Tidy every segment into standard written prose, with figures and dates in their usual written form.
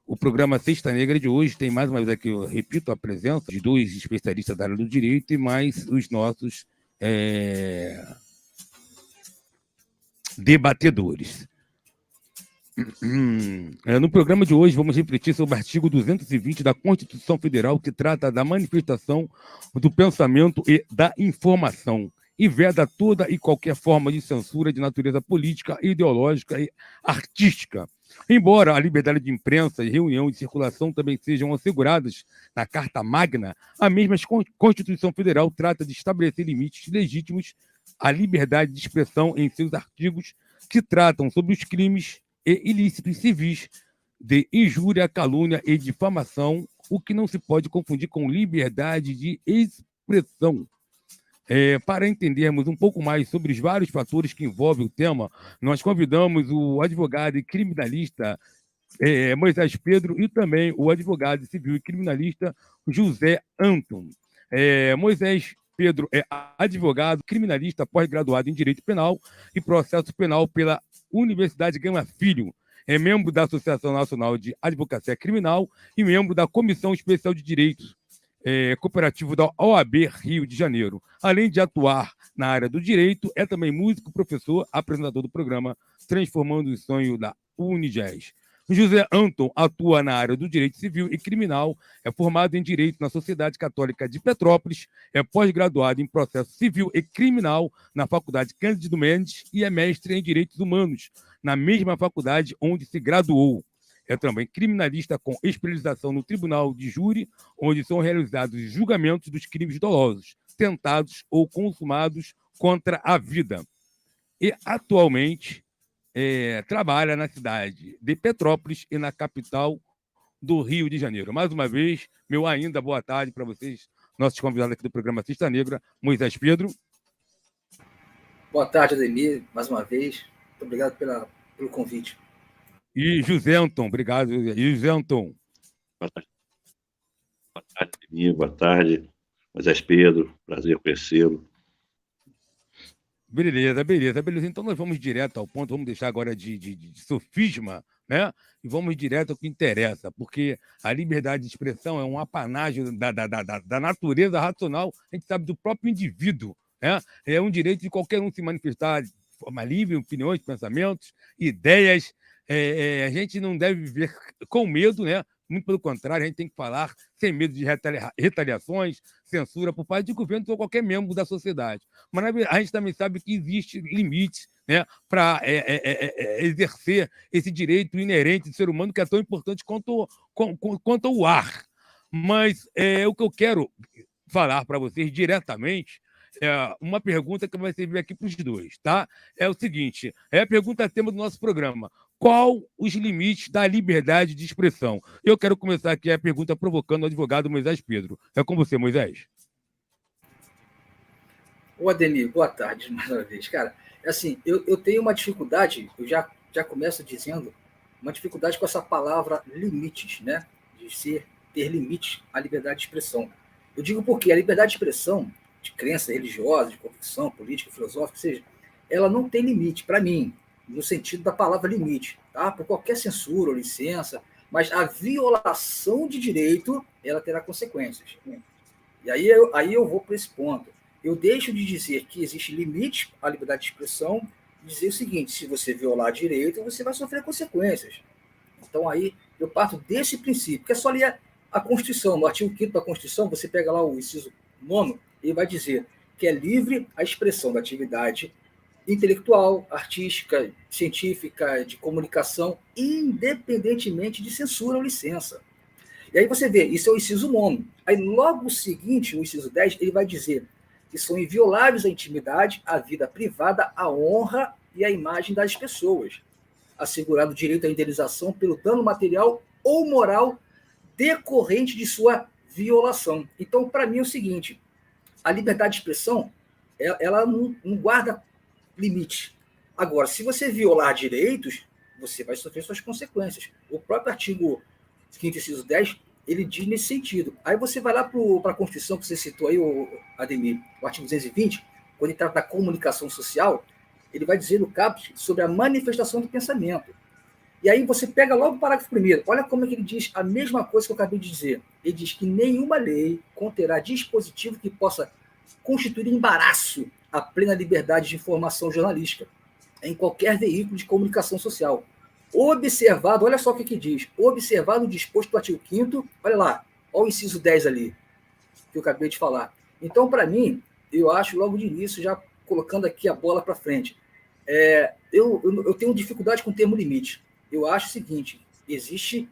O programa Sexta Negra de hoje tem mais uma vez aqui, eu repito, a presença de dois especialistas da área do direito e mais os nossos debatedores. No programa de hoje, vamos refletir sobre o artigo 220 da Constituição Federal, que trata da manifestação do pensamento e da informação, e veda toda e qualquer forma de censura de natureza política, ideológica e artística. Embora a liberdade de imprensa e reunião e circulação também sejam asseguradas na Carta Magna, a mesma Constituição Federal trata de estabelecer limites legítimos à liberdade de expressão em seus artigos que tratam sobre os crimes e ilícitos civis de injúria, calúnia e difamação, o que não se pode confundir com liberdade de expressão. Para entendermos um pouco mais sobre os vários fatores que envolvem o tema, nós convidamos o advogado e criminalista Moisés Pedro e também o advogado civil e criminalista José Anton. Moisés Pedro é advogado, criminalista, pós-graduado em Direito Penal e Processo Penal pela Universidade Gama Filho. É membro da Associação Nacional de Advocacia Criminal e membro da Comissão Especial de Direitos Cooperativo da OAB Rio de Janeiro. Além de atuar na área do direito, é também músico, professor, apresentador do programa Transformando o Sonho da Unijazz. José Anton atua na área do direito civil e criminal, é formado em Direito na Sociedade Católica de Petrópolis, é pós-graduado em Processo Civil e Criminal na Faculdade Cândido Mendes e é mestre em Direitos Humanos, na mesma faculdade onde se graduou. É também criminalista com especialização no Tribunal de Júri, onde são realizados julgamentos dos crimes dolosos, tentados ou consumados contra a vida. E, atualmente, trabalha na cidade de Petrópolis e na capital do Rio de Janeiro. Mais uma vez, meu ainda boa tarde para vocês, nossos convidados aqui do programa Sexta Negra, Moisés Pedro. Boa tarde, Ademir, mais uma vez. Muito obrigado pelo convite. E José Anton, obrigado. E José Anton. Boa tarde, Ademir, boa tarde. Moisés Pedro, prazer conhecê-lo. Beleza. Então nós vamos direto ao ponto, vamos deixar agora de sofisma, né? E vamos direto ao que interessa, porque a liberdade de expressão é um apanágio da natureza racional, a gente sabe, do próprio indivíduo, né? É um direito de qualquer um se manifestar de forma livre, opiniões, pensamentos, ideias. A gente não deve viver com medo, né? Muito pelo contrário, a gente tem que falar sem medo de retaliações, censura por parte de governos ou qualquer membro da sociedade. Mas a gente também sabe que existe limites, né, para exercer esse direito inerente do ser humano, que é tão importante quanto o ar. Mas o que eu quero falar para vocês diretamente uma pergunta que vai servir aqui para os dois, tá? É o seguinte, é a pergunta tema do nosso programa. Qual os limites da liberdade de expressão? Eu quero começar aqui a pergunta provocando o advogado Moisés Pedro. É com você, Moisés. Ô, Ademir, boa tarde mais uma vez. Cara, assim, eu tenho uma dificuldade, eu já começo dizendo, uma dificuldade com essa palavra limites, né? De ter limites à liberdade de expressão. Eu digo porque a liberdade de expressão, de crença religiosa, de convicção política, filosófica, seja, ela não tem limite, para mim, no sentido da palavra limite, tá? Por qualquer censura ou licença, mas a violação de direito, ela terá consequências. E aí eu vou para esse ponto. Eu deixo de dizer que existe limite à liberdade de expressão e dizer o seguinte, se você violar direito, você vai sofrer consequências. Então aí eu parto desse princípio, que é só ler a Constituição. No artigo 5º da Constituição, você pega lá o inciso 9º, ele vai dizer que é livre a expressão da atividade intelectual, artística, científica, de comunicação, independentemente de censura ou licença. E aí você vê, isso é o inciso 9º. Aí logo o seguinte, o inciso 10, ele vai dizer que são invioláveis a intimidade, a vida privada, a honra e a imagem das pessoas, assegurado o direito à indenização pelo dano material ou moral decorrente de sua violação. Então, para mim é o seguinte, a liberdade de expressão, ela não guarda limite. Agora, se você violar direitos, você vai sofrer suas consequências. O próprio artigo 5º, inciso 10, ele diz nesse sentido. Aí você vai lá para a Constituição, que você citou aí, Ademir, o artigo 220, quando ele trata da comunicação social, ele vai dizer no caput sobre a manifestação do pensamento. E aí você pega logo o parágrafo primeiro. Olha como é que ele diz a mesma coisa que eu acabei de dizer. Ele diz que nenhuma lei conterá dispositivo que possa constituir embaraço à plena liberdade de informação jornalística em qualquer veículo de comunicação social. Observado, olha só o que diz, observado o disposto do artigo 5º, olha lá, olha o inciso 10 ali, que eu acabei de falar. Então, para mim, eu acho logo de início, já colocando aqui a bola para frente, eu tenho dificuldade com o termo limite. Eu acho o seguinte, existe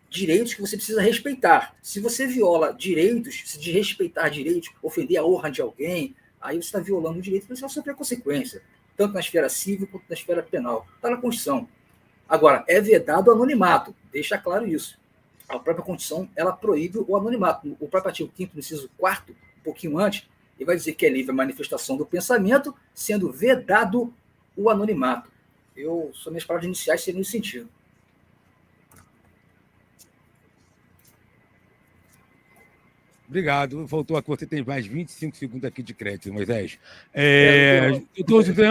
direitos que você precisa respeitar. Se você viola direitos, se desrespeitar direitos, ofender a honra de alguém, aí você está violando o direito, você vai sofrer consequência, tanto na esfera civil quanto na esfera penal. Está na Constituição. Agora, é vedado o anonimato, deixa claro isso. A própria Constituição, ela proíbe o anonimato. O próprio artigo 5º, no inciso 4º, um pouquinho antes, ele vai dizer que é livre a manifestação do pensamento, sendo vedado o anonimato. Minhas palavras iniciais seriam nesse sentido. Obrigado. Voltou aqui. Você tem mais 25 segundos aqui de crédito, Moisés. Doutor José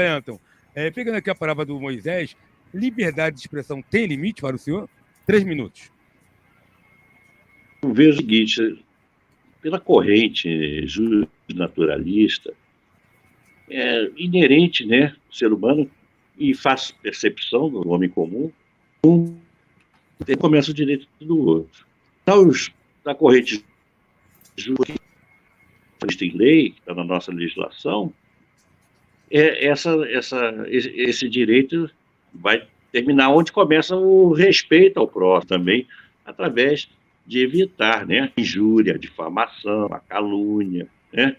Anton, pegando aqui a palavra do Moisés, liberdade de expressão tem limite para o senhor? 3 minutos. Eu vejo o seguinte, pela corrente justnaturalista, é inerente, né, o ser humano, e faz percepção do homem comum, começa o direito do outro. Da corrente justa em lei, que está na nossa legislação, esse direito vai terminar onde começa o respeito ao próximo também, através de evitar, né, a injúria, a difamação, a calúnia, né,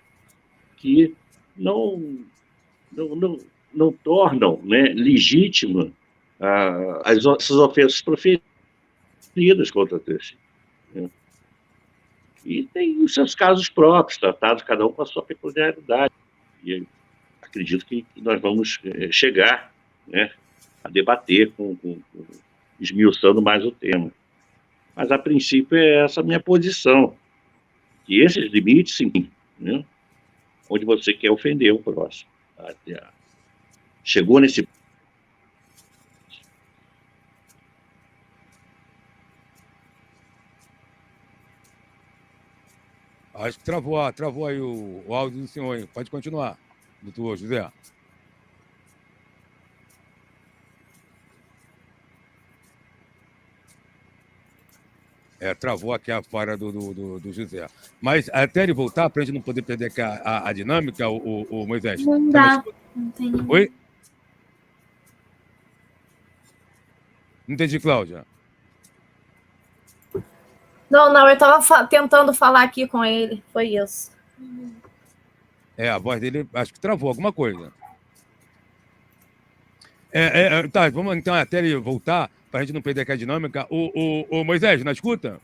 que não tornam, né, legítima essas ofensas proferidas contra o terceiro. Né? E tem os seus casos próprios, tratados cada um com a sua peculiaridade. E acredito que nós vamos chegar, né, a debater, esmiuçando mais o tema. Mas, a princípio, é essa a minha posição. Que esses limites, sim, né, onde você quer ofender o próximo. Chegou nesse... Acho que travou aí o áudio do senhor, hein? Pode continuar, doutor José. Travou aqui a fala do José. Mas até ele voltar, para a gente não poder perder aqui a dinâmica, o Moisés. Não dá. Não tem... Oi? Não entendi, Cláudia. Não, eu estava tentando falar aqui com ele. Foi isso. A voz dele, acho que travou alguma coisa. Tá, vamos então até ele voltar, para a gente não perder aqui a dinâmica. O Moisés, na escuta?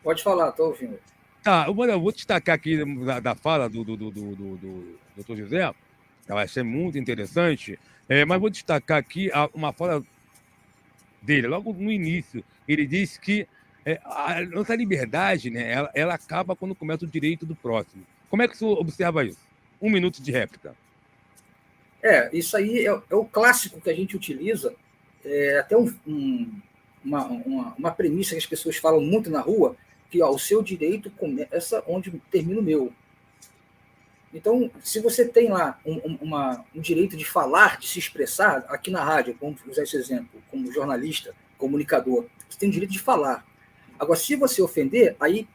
Pode falar, estou ouvindo. Tá, eu vou destacar aqui da fala do doutor José, eu achei muito interessante, mas vou destacar aqui uma fala dele, logo no início. Ele disse que a nossa liberdade, né, ela acaba quando começa o direito do próximo. Como é que você observa isso? 1 minuto de réplica. Isso aí é o clássico que a gente utiliza, até uma premissa que as pessoas falam muito na rua, que o seu direito começa onde termina o meu. Então, se você tem lá um direito de falar, de se expressar, aqui na rádio, vamos usar esse exemplo, como jornalista, comunicador, você tem o direito de falar. Agora, se você ofender, aí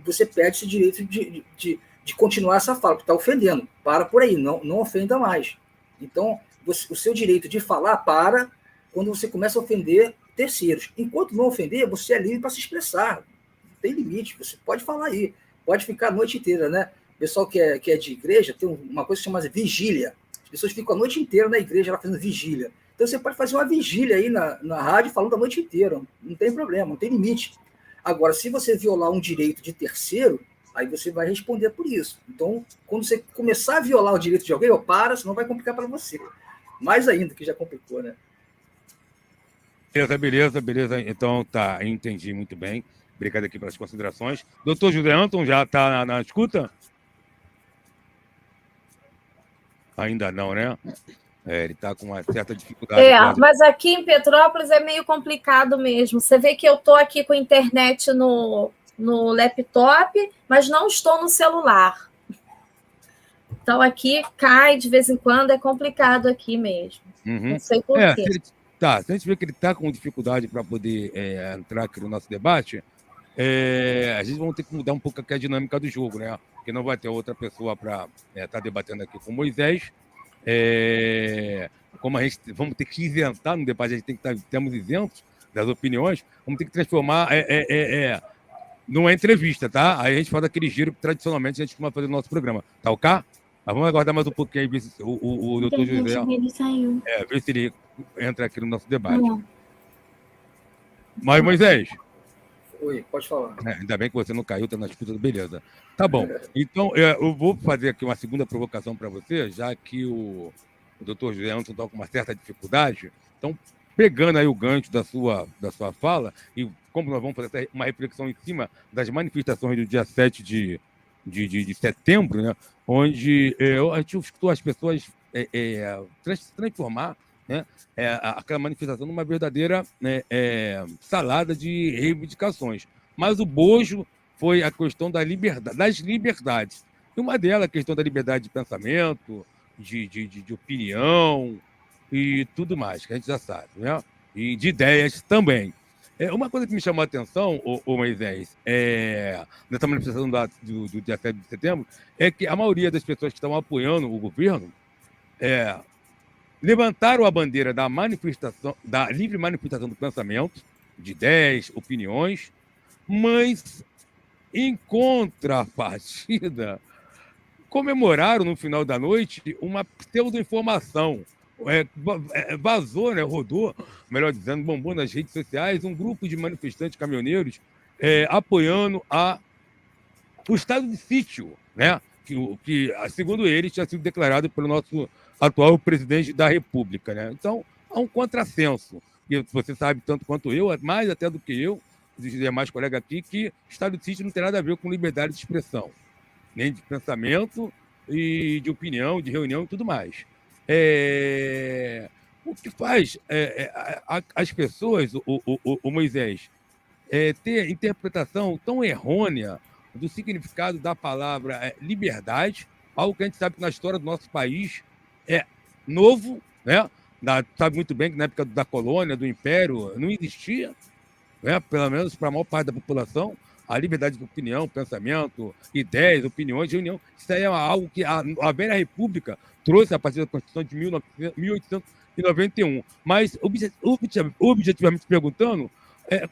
você perde esse direito de continuar essa fala, porque está ofendendo. Para por aí, não ofenda mais. Então, o seu direito de falar para quando você começa a ofender terceiros. Enquanto não ofender, você é livre para se expressar. Não tem limite, você pode falar aí. Pode ficar a noite inteira, né? O pessoal que é de igreja tem uma coisa que chama vigília. As pessoas ficam a noite inteira na igreja lá fazendo vigília. Então, você pode fazer uma vigília aí na rádio falando a noite inteira. Não tem problema, não tem limite. Agora, se você violar um direito de terceiro, aí você vai responder por isso. Então, quando você começar a violar o direito de alguém, senão vai complicar para você. Mais ainda, que já complicou, né? Beleza. Então, tá, entendi muito bem. Obrigado aqui pelas considerações. Doutor José Anton, já está na escuta? Ainda não, né? Ele está com uma certa dificuldade. Mas aqui em Petrópolis é meio complicado mesmo. Você vê que eu estou aqui com a internet no laptop, mas não estou no celular. Então, aqui cai de vez em quando, é complicado aqui mesmo. Não sei por quê. Se a gente vê que ele está com dificuldade para poder entrar aqui no nosso debate, a gente vai ter que mudar um pouco aqui a dinâmica do jogo, né? Porque não vai ter outra pessoa para estar debatendo aqui com o Moisés. Como a gente vamos ter que isentar no debate, a gente tem que temos isentos das opiniões, vamos ter que transformar numa entrevista, tá? Aí a gente faz aquele giro que tradicionalmente a gente costuma fazer no nosso programa, tá ok? Mas vamos aguardar mais um pouquinho aí, ver se o doutor José... Ele saiu. Ver se ele entra aqui no nosso debate. Mas, Moisés... Oi, pode falar. Ainda bem que você não caiu, tá na escuta, beleza. Tá bom. Então, eu vou fazer aqui uma segunda provocação para você, já que o doutor José Anderson está com uma certa dificuldade. Então, pegando aí o gancho da sua fala, e como nós vamos fazer uma reflexão em cima das manifestações do dia 7 de setembro, né, onde a gente escutou as pessoas transformar, né, aquela manifestação numa verdadeira salada de reivindicações. Mas o bojo foi a questão das liberdades. E uma delas, a questão da liberdade de pensamento, de opinião e tudo mais, que a gente já sabe, né? E de ideias também. Uma coisa que me chamou a atenção, Moisés, nessa manifestação do dia 7 de setembro, é que a maioria das pessoas que estavam apoiando o governo levantaram a bandeira da livre manifestação do pensamento, de ideias, opiniões, mas, em contrapartida, comemoraram no final da noite uma pseudo-informação. Vazou, né, rodou, melhor dizendo, bombou nas redes sociais, um grupo de manifestantes caminhoneiros apoiando o estado de sítio, né, que, segundo eles, tinha sido declarado pelo nosso atual presidente da República, né? Então, há um contrassenso. E você sabe tanto quanto eu, mais até do que eu, os demais colegas aqui, que estado de sítio não tem nada a ver com liberdade de expressão, nem de pensamento e de opinião, de reunião e tudo mais. O que faz as pessoas, o Moisés, ter interpretação tão errônea do significado da palavra liberdade, algo que a gente sabe que na história do nosso país é novo, né? Sabe muito bem que na época da colônia, do império, não existia, né? Pelo menos para a maior parte da população, a liberdade de opinião, pensamento, ideias, opiniões, reunião. Isso aí é algo que a velha República trouxe a partir da Constituição de 1891. Mas, objetivamente perguntando,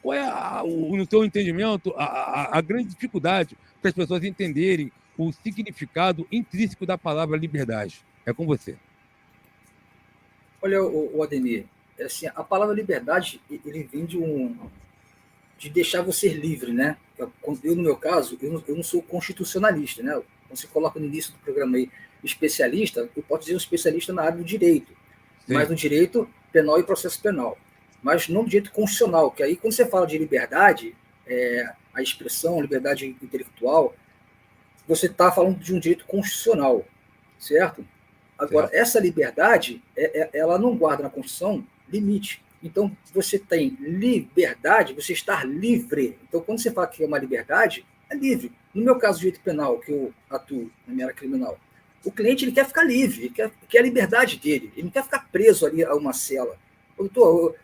qual é, no seu entendimento, a grande dificuldade para as pessoas entenderem o significado intrínseco da palavra liberdade? É com você. Olha, o Ademir, assim, a palavra liberdade, ele vem de deixar você livre, né? Eu, no meu caso, eu não sou constitucionalista, né? Quando você coloca no início do programa aí especialista, eu posso dizer um especialista na área do direito, sim, mas no direito penal e processo penal, mas não no direito constitucional, que aí quando você fala de liberdade, a expressão, liberdade intelectual, você está falando de um direito constitucional, certo? Agora, essa liberdade, ela não guarda na Constituição limite. Então, você tem liberdade, você está livre. Então, quando você fala que é uma liberdade, é livre. No meu caso, direito penal, que eu atuo na minha área criminal, o cliente ele quer ficar livre, ele quer a liberdade dele, ele não quer ficar preso ali a uma cela. Doutor,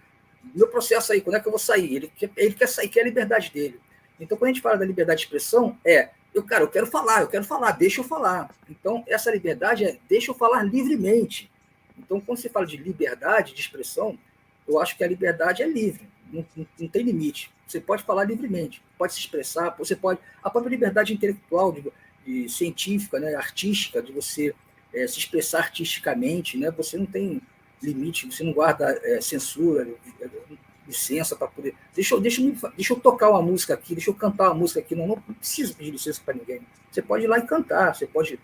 meu processo aí, quando é que eu vou sair? Ele quer sair, quer a liberdade dele. Então, quando a gente fala da liberdade de expressão, eu quero falar, deixa eu falar. Então, essa liberdade deixa eu falar livremente. Então, quando você fala de liberdade de expressão, eu acho que a liberdade é livre, não tem limite. Você pode falar livremente, pode se expressar, você pode... A própria liberdade intelectual, de científica, né, artística, de você se expressar artisticamente, né, você não tem limite, você não guarda censura, licença para poder... Deixa eu tocar uma música aqui, deixa eu cantar uma música aqui, não preciso pedir licença para ninguém. Você pode ir lá e cantar, você pode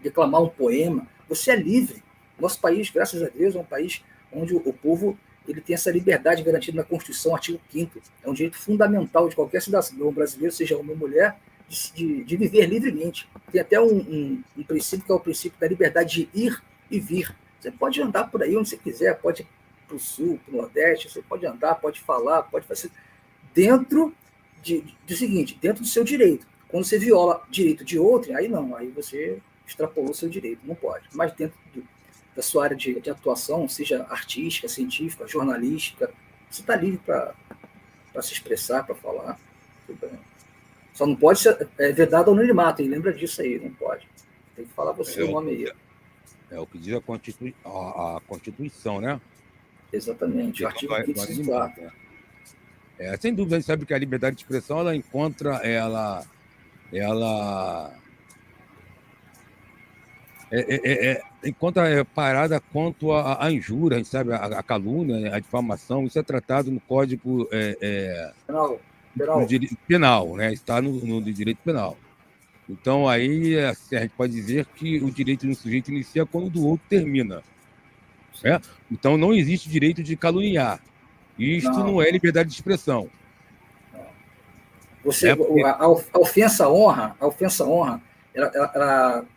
declamar um poema, você é livre. Nosso país, graças a Deus, é um país onde o povo ele tem essa liberdade garantida na Constituição, artigo 5º. É um direito fundamental de qualquer cidadão brasileiro, seja homem ou mulher, de viver livremente. Tem até um princípio que é o princípio da liberdade de ir e vir. Você pode andar por aí onde você quiser, pode ir para o sul, para o nordeste, você pode andar, pode falar, pode fazer dentro do seguinte, dentro do seu direito. Quando você viola direito de outro, aí não, aí você extrapolou o seu direito, não pode. Mas dentro da sua área de atuação, seja artística, científica, jornalística, você está livre para se expressar, para falar. Só não pode ser vedado ao anonimato, e lembra disso aí, não pode. Tem que falar você o nome aí. É o que diz a Constituição, né? Exatamente, o artigo 504. Sem dúvida, a gente sabe que a liberdade de expressão, ela encontra parada quanto à injúria, a gente sabe, a calúnia, a difamação, isso é tratado no Código Penal, né? Está no direito penal. Então, aí, assim, a gente pode dizer que o direito de um sujeito inicia quando o do outro termina. Né? Então, não existe direito de caluniar. Isto não é liberdade de expressão. A ofensa à honra,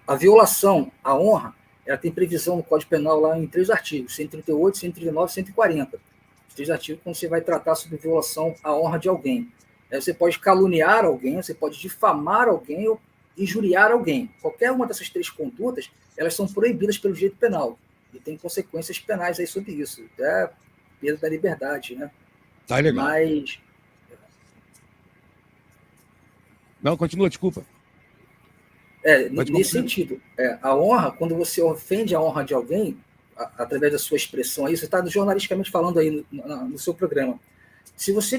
a violação à honra, ela tem previsão no Código Penal lá em 3 artigos, 138, 139 e 140. Os 3 artigos quando você vai tratar sobre violação à honra de alguém. Aí você pode caluniar alguém, você pode difamar alguém ou injuriar alguém. Qualquer uma dessas 3 condutas, elas são proibidas pelo direito penal. E tem consequências penais aí sobre isso. Até perda da liberdade, né? Tá legal. Mas... Não, continua, desculpa. Nesse sentido, a honra, quando você ofende a honra de alguém, através da sua expressão aí, você está jornalisticamente falando aí no seu programa.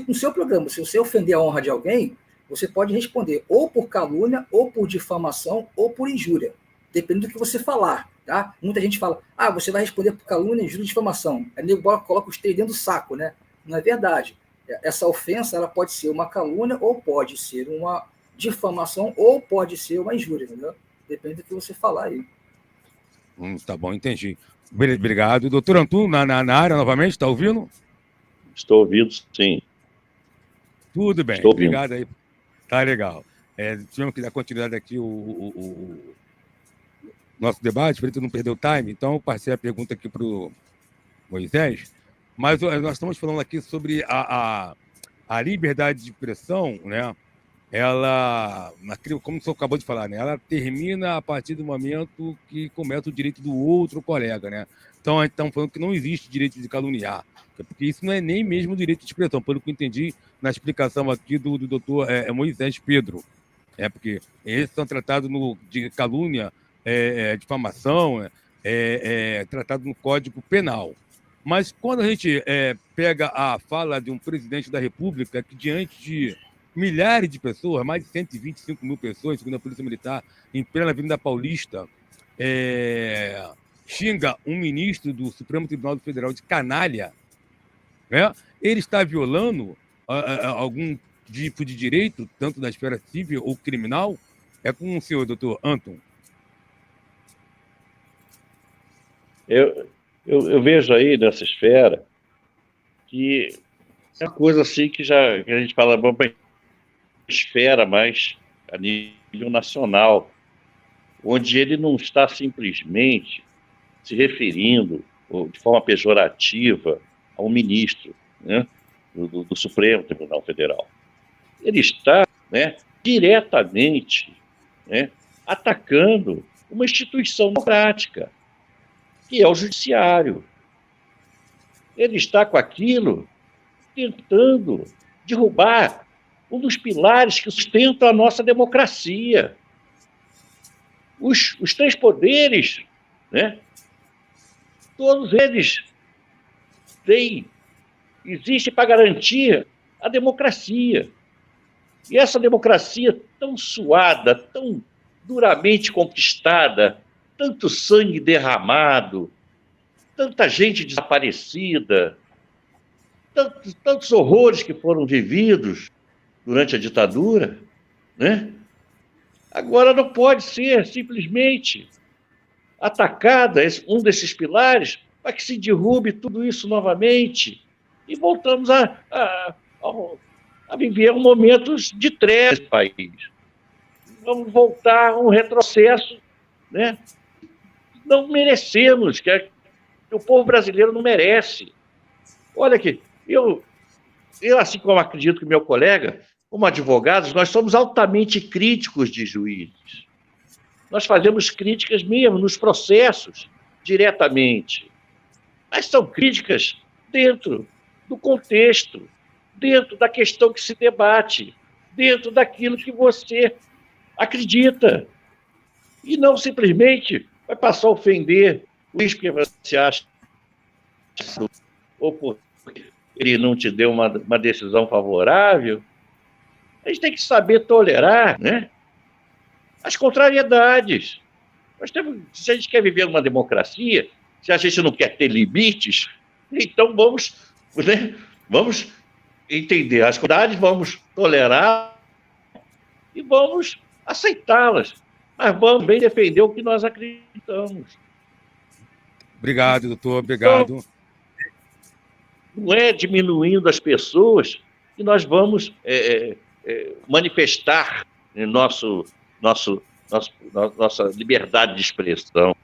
No seu programa, se você ofender a honra de alguém, você pode responder ou por calúnia, ou por difamação, ou por injúria, dependendo do que você falar, tá? Muita gente fala, você vai responder por calúnia, injúria e difamação. Aí nego coloca os 3 dentro do saco, né? Não é verdade. Essa ofensa, ela pode ser uma calúnia, ou pode ser uma difamação, ou pode ser uma injúria, entendeu? Depende do que você falar aí. Tá bom, entendi. Obrigado. Doutor Antunes, na área novamente, está ouvindo? Estou ouvindo, sim. Tudo bem, obrigado aí. Tá legal. Tivemos que dar continuidade aqui o nosso debate, para ele não perder o time, então eu passei a pergunta aqui para o Moisés, mas nós estamos falando aqui sobre a liberdade de expressão, né? Ela, como o senhor acabou de falar, né? Ela termina a partir do momento que começa o direito do outro colega, né? Então, a gente está falando que não existe direito de caluniar, porque isso não é nem mesmo direito de expressão, pelo que eu entendi na explicação aqui do doutor Moisés Pedro. Porque esses são tratados de calúnia, difamação, tratado no Código Penal. Mas quando a gente pega a fala de um presidente da República que, diante de milhares de pessoas, mais de 125 mil pessoas, segundo a Polícia Militar, em plena Avenida Paulista, xinga um ministro do Supremo Tribunal Federal de canalha, né? Ele está violando algum tipo de direito, tanto da esfera civil ou criminal? É com o senhor, doutor Anton. Eu vejo aí nessa esfera que é uma coisa assim que a gente fala, vamos para esfera mais a nível nacional, onde ele não está simplesmente se referindo de forma pejorativa a um ministro, né, do Supremo Tribunal Federal. Ele está, né, diretamente, né, atacando uma instituição democrática, que é o judiciário. Ele está com aquilo tentando derrubar um dos pilares que sustentam a nossa democracia. Os 3 poderes, né? Todos eles existem para garantir a democracia. E essa democracia tão suada, tão duramente conquistada, tanto sangue derramado, tanta gente desaparecida, tantos horrores que foram vividos durante a ditadura, né? Agora não pode ser simplesmente atacada um desses pilares para que se derrube tudo isso novamente e voltamos a viver momentos de trevas nesse país. Vamos voltar a um retrocesso, né? Não merecemos, que o povo brasileiro não merece. Olha aqui, eu assim como acredito que meu colega, como advogados, nós somos altamente críticos de juízes. Nós fazemos críticas mesmo nos processos, diretamente. Mas são críticas dentro do contexto, dentro da questão que se debate, dentro daquilo que você acredita. E não simplesmente vai passar a ofender o juiz porque você acha ou porque ele não te deu uma decisão favorável. A gente tem que saber tolerar, né, as contrariedades. Se a gente quer viver numa democracia, se a gente não quer ter limites, então vamos entender as contrariedades, vamos tolerar e vamos aceitá-las. Mas vamos bem defender o que nós acreditamos. Obrigado, doutor. Obrigado. Então, não é diminuindo as pessoas que nós vamos manifestar nossa liberdade de expressão.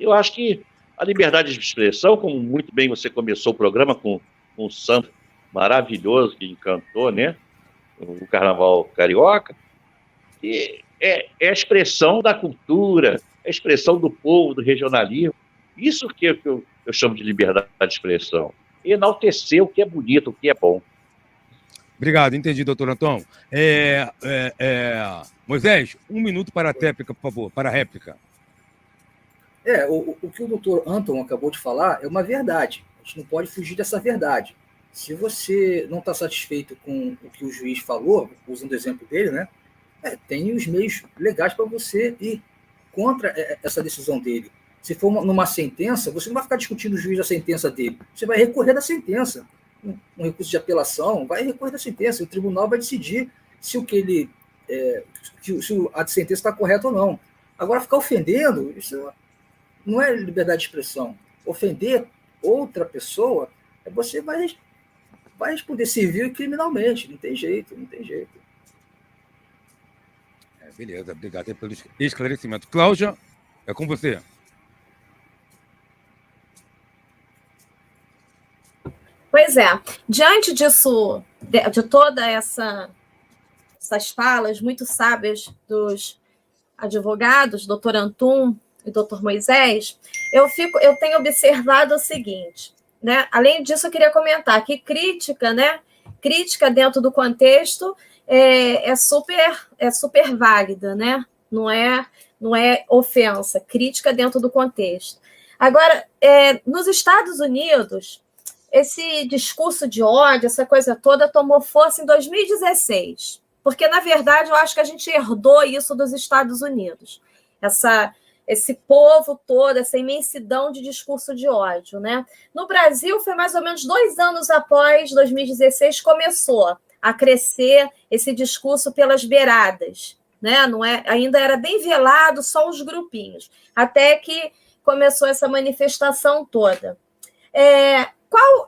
Eu acho que a liberdade de expressão, como muito bem você começou o programa com um samba maravilhoso que encantou, né, o Carnaval Carioca, que é a expressão da cultura, é a expressão do povo, do regionalismo. Isso que eu chamo de liberdade de expressão. Enaltecer o que é bonito, o que é bom. Obrigado, entendi, doutor Antônio. Moisés, 1 minuto para a réplica, por favor, para a réplica. O que o doutor Antônio acabou de falar é uma verdade. A gente não pode fugir dessa verdade. Se você não está satisfeito com o que o juiz falou, usando o exemplo dele, né, tem os meios legais para você ir contra essa decisão dele. Se for numa sentença, você não vai ficar discutindo o juiz da sentença dele. Você vai recorrer da sentença. Um recurso de apelação, vai recorrer da sentença. O tribunal vai decidir se a sentença está correta ou não. Agora, ficar ofendendo, isso não é liberdade de expressão. Ofender outra pessoa, você vai responder civil e criminalmente. Não tem jeito, não tem jeito. Beleza, obrigado pelo esclarecimento. Cláudia, é com você. Pois é, diante disso, de toda essas falas muito sábias dos advogados, doutor Antum e doutor Moisés, eu tenho observado o seguinte, né? Além disso, eu queria comentar que crítica dentro do contexto é super válida, né? Não é ofensa, crítica dentro do contexto. Agora, nos Estados Unidos, esse discurso de ódio, essa coisa toda, tomou força em 2016. Porque, na verdade, eu acho que a gente herdou isso dos Estados Unidos. Esse povo todo, essa imensidão de discurso de ódio, né? No Brasil, foi mais ou menos 2 anos após 2016, começou a crescer esse discurso pelas beiradas, né? Ainda era bem velado, só os grupinhos, até que começou essa manifestação toda.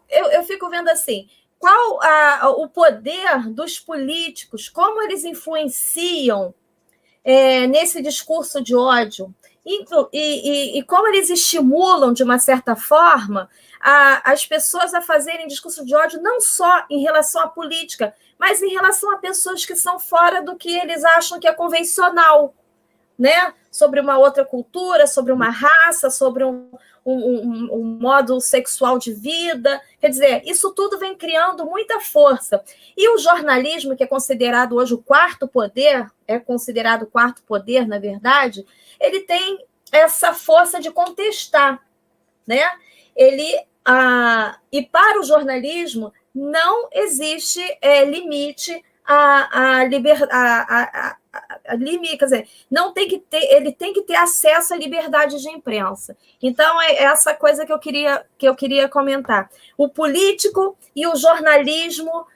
Eu fico vendo assim, qual o poder dos políticos, como eles influenciam nesse discurso de ódio e como eles estimulam, de uma certa forma, as pessoas a fazerem discurso de ódio não só em relação à política, mas em relação a pessoas que são fora do que eles acham que é convencional, né? Sobre uma outra cultura, sobre uma raça, sobre um modo sexual de vida. Quer dizer, isso tudo vem criando muita força. E o jornalismo, que é considerado hoje o quarto poder, na verdade, ele tem essa força de contestar, né? E para o jornalismo não existe limite a liberdade, quer dizer, não tem que ter, ele tem que ter acesso à liberdade de imprensa. Então, é essa coisa que eu queria comentar. O político e o jornalismo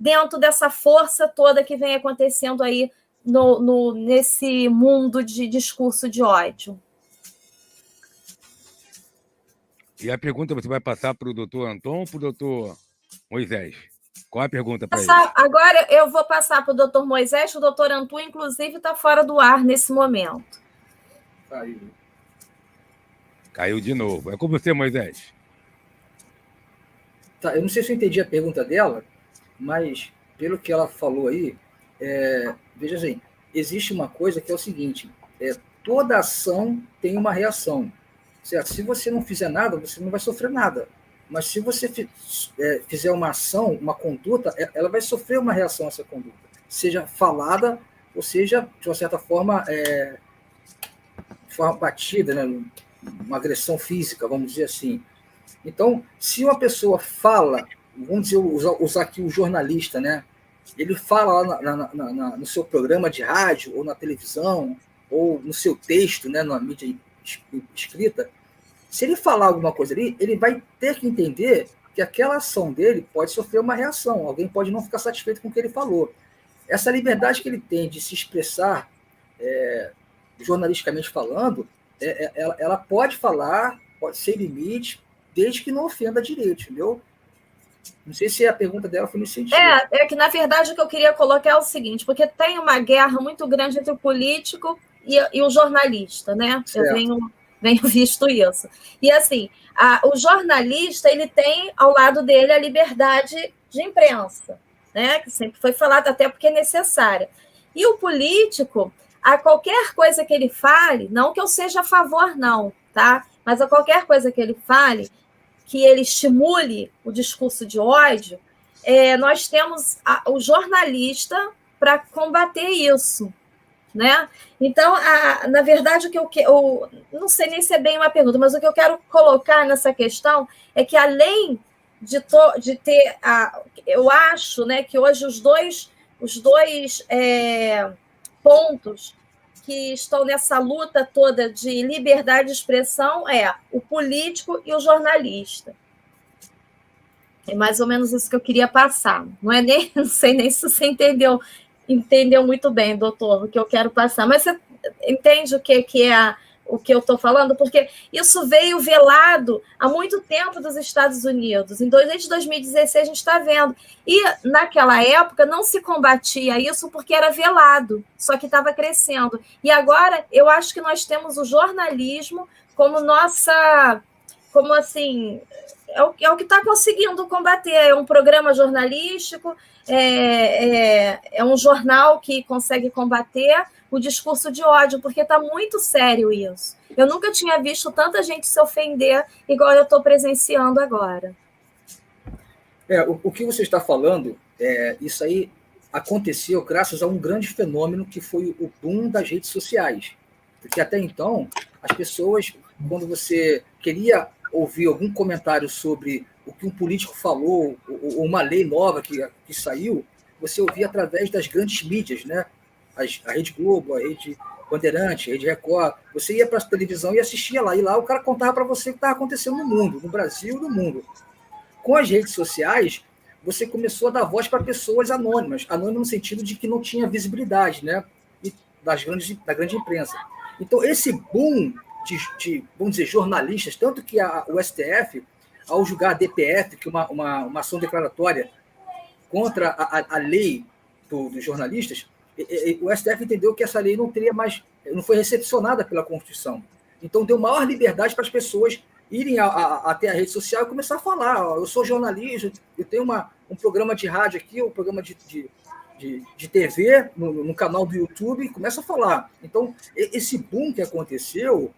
dentro dessa força toda que vem acontecendo aí nesse mundo de discurso de ódio. E a pergunta você vai passar para o doutor Antônio ou para o doutor Moisés? Qual é a pergunta para ele? Agora eu vou passar para o doutor Moisés, o doutor Antu, inclusive, está fora do ar nesse momento. Caiu de novo. É com você, Moisés. Tá, eu não sei se eu entendi a pergunta dela, mas pelo que ela falou aí, veja assim, existe uma coisa que é o seguinte, toda ação tem uma reação, certo? Se você não fizer nada, você não vai sofrer nada. Mas se você fizer uma ação, uma conduta, ela vai sofrer uma reação a essa conduta, seja falada, ou seja, de uma certa forma, batida, né? Uma agressão física, vamos dizer assim. Então, se uma pessoa fala, vamos dizer, usar aqui o jornalista, né? Ele fala lá no seu programa de rádio, ou na televisão, ou no seu texto, né? Na mídia escrita, se ele falar alguma coisa ali, ele vai ter que entender que aquela ação dele pode sofrer uma reação, alguém pode não ficar satisfeito com o que ele falou. Essa liberdade que ele tem de se expressar, jornalisticamente falando, ela pode falar, pode ser limite, desde que não ofenda direito, entendeu? Não sei se a pergunta dela foi nesse sentido. É que, na verdade, o que eu queria colocar é o seguinte, porque tem uma guerra muito grande entre o político e o jornalista, né? Certo. Eu venho visto isso. E, assim, o jornalista, ele tem ao lado dele a liberdade de imprensa, né? Que sempre foi falado, até porque é necessária. E o político, a qualquer coisa que ele fale, não que eu seja a favor, não, tá? Mas a qualquer coisa que ele fale, que ele estimule o discurso de ódio, nós temos o jornalista para combater isso, né? Então, na verdade, o que eu não sei nem se é bem uma pergunta, mas o que eu quero colocar nessa questão é que, além de ter, eu acho, né, que hoje os dois pontos que estão nessa luta toda de liberdade de expressão o político e o jornalista. É mais ou menos isso que eu queria passar. Não sei nem se você entendeu muito bem, doutor, o que eu quero passar. Mas você entende o que é o que eu estou falando? Porque isso veio velado há muito tempo dos Estados Unidos. Desde 2016 a gente está vendo. E naquela época não se combatia isso porque era velado, só que estava crescendo. E agora eu acho que nós temos o jornalismo como como assim, é o que está conseguindo combater. É um programa jornalístico, é um jornal que consegue combater o discurso de ódio, porque está muito sério isso. Eu nunca tinha visto tanta gente se ofender igual eu estou presenciando agora. O que você está falando, isso aí aconteceu graças a um grande fenômeno que foi o boom das redes sociais. Porque até então, as pessoas, quando você queria ouvir algum comentário sobre o que um político falou, ou uma lei nova que saiu, você ouvia através das grandes mídias, né? A Rede Globo, a Rede Bandeirante, a Rede Record. Você ia para a televisão e assistia lá. E lá o cara contava para você o que estava acontecendo no mundo, no Brasil e no mundo. Com as redes sociais, você começou a dar voz para pessoas anônimas. Anônimas no sentido de que não tinha visibilidade, né? Da grande imprensa. Então, esse boom de vamos dizer, jornalistas, tanto que o STF, ao julgar a DPF, que é uma ação declaratória contra a lei dos jornalistas, o STF entendeu que essa lei não foi recepcionada pela Constituição. Então, deu maior liberdade para as pessoas irem até a rede social e começar a falar. Eu sou jornalista, eu tenho um programa de rádio aqui, um programa de TV, no canal do YouTube, e começa a falar. Então, esse boom que aconteceu,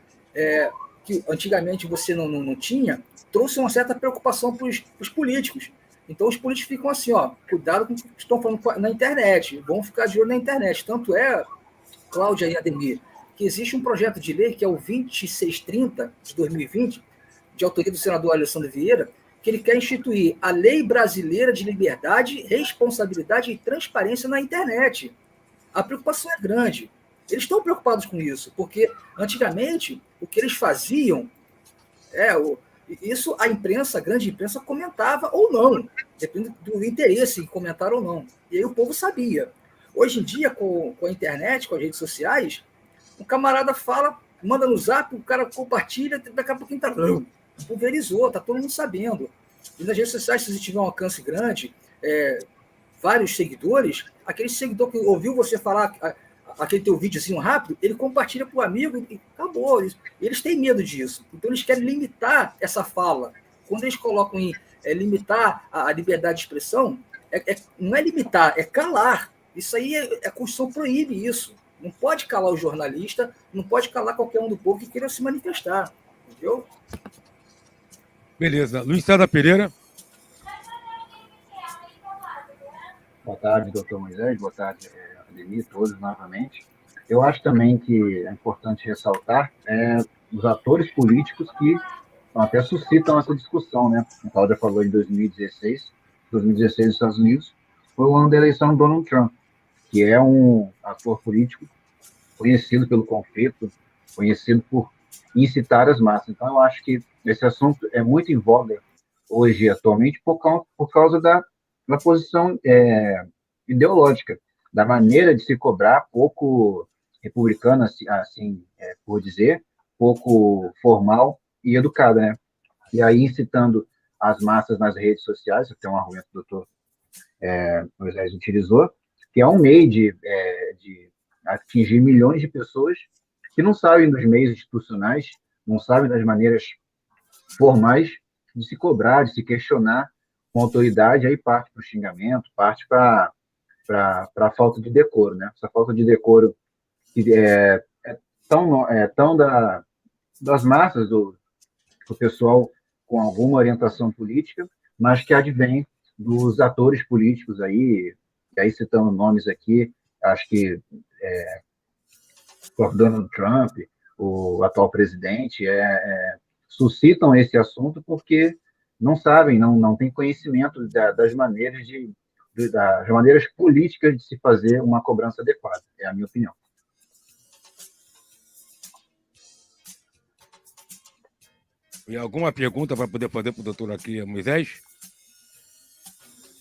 que antigamente você não tinha, trouxe uma certa preocupação para os políticos. Então, os políticos ficam assim, cuidado com o que estão falando na internet, vão ficar de olho na internet. Tanto Cláudia e Ademir, que existe um projeto de lei, que é o 2630 de 2020, de autoria do senador Alessandro Vieira, que ele quer instituir a Lei Brasileira de Liberdade, Responsabilidade e Transparência na internet. A preocupação é grande. Eles estão preocupados com isso, porque antigamente o que eles faziam isso a imprensa, a grande imprensa, comentava ou não, depende do interesse em comentar ou não. E aí o povo sabia. Hoje em dia, com a internet, com as redes sociais, o camarada fala, manda no zap, o cara compartilha, daqui a pouquinho pulverizou, está todo mundo sabendo. E nas redes sociais, se você tiver um alcance grande, vários seguidores, aquele seguidor que ouviu você falar aquele teu videozinho rápido, ele compartilha para o amigo e acabou. Eles têm medo disso. Então, eles querem limitar essa fala. Quando eles colocam em limitar a liberdade de expressão, não é limitar, é calar. Isso aí, a Constituição proíbe isso. Não pode calar o jornalista, não pode calar qualquer um do povo que queira se manifestar. Entendeu? Beleza. Luiz César Pereira. Boa tarde, doutor Moisés. Boa tarde, Ademir, todos novamente. Eu acho também que é importante ressaltar os atores políticos que até suscitam essa discussão, né? A Cláudia falou em 2016 nos Estados Unidos, foi o ano da eleição do Donald Trump, que é um ator político conhecido pelo conflito, conhecido por incitar as massas. Então, eu acho que esse assunto é muito em voga hoje, atualmente, por causa da posição ideológica, da maneira de se cobrar, pouco republicana, assim por dizer, pouco formal e educada, né? E aí, incitando as massas nas redes sociais, que é um argumento que o doutor Moisés utilizou, que é um meio de atingir milhões de pessoas que não sabem dos meios institucionais, não sabem das maneiras formais de se cobrar, de se questionar com autoridade, aí parte para o xingamento, parte para a falta de decoro, né? Essa falta de decoro que é tão das massas do pessoal com alguma orientação política, mas que advém dos atores políticos aí, e aí citando nomes aqui, acho que o Donald Trump, o atual presidente, suscitam esse assunto porque não sabem, não têm conhecimento das maneiras das maneiras políticas de se fazer uma cobrança adequada. É a minha opinião. E alguma pergunta para poder fazer para o doutor aqui, Moisés?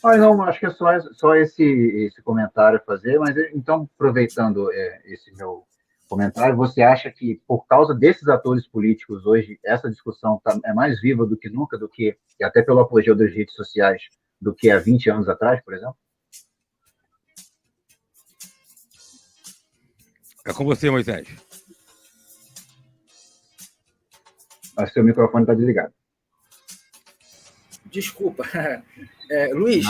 Não, acho que é só esse comentário a fazer, mas então, aproveitando esse meu comentário, você acha que, por causa desses atores políticos hoje, essa discussão é mais viva do que nunca, e até pelo apogeu das redes sociais, do que há 20 anos atrás, por exemplo? É com você, Moisés. Acho que seu microfone está desligado. Desculpa. Luiz,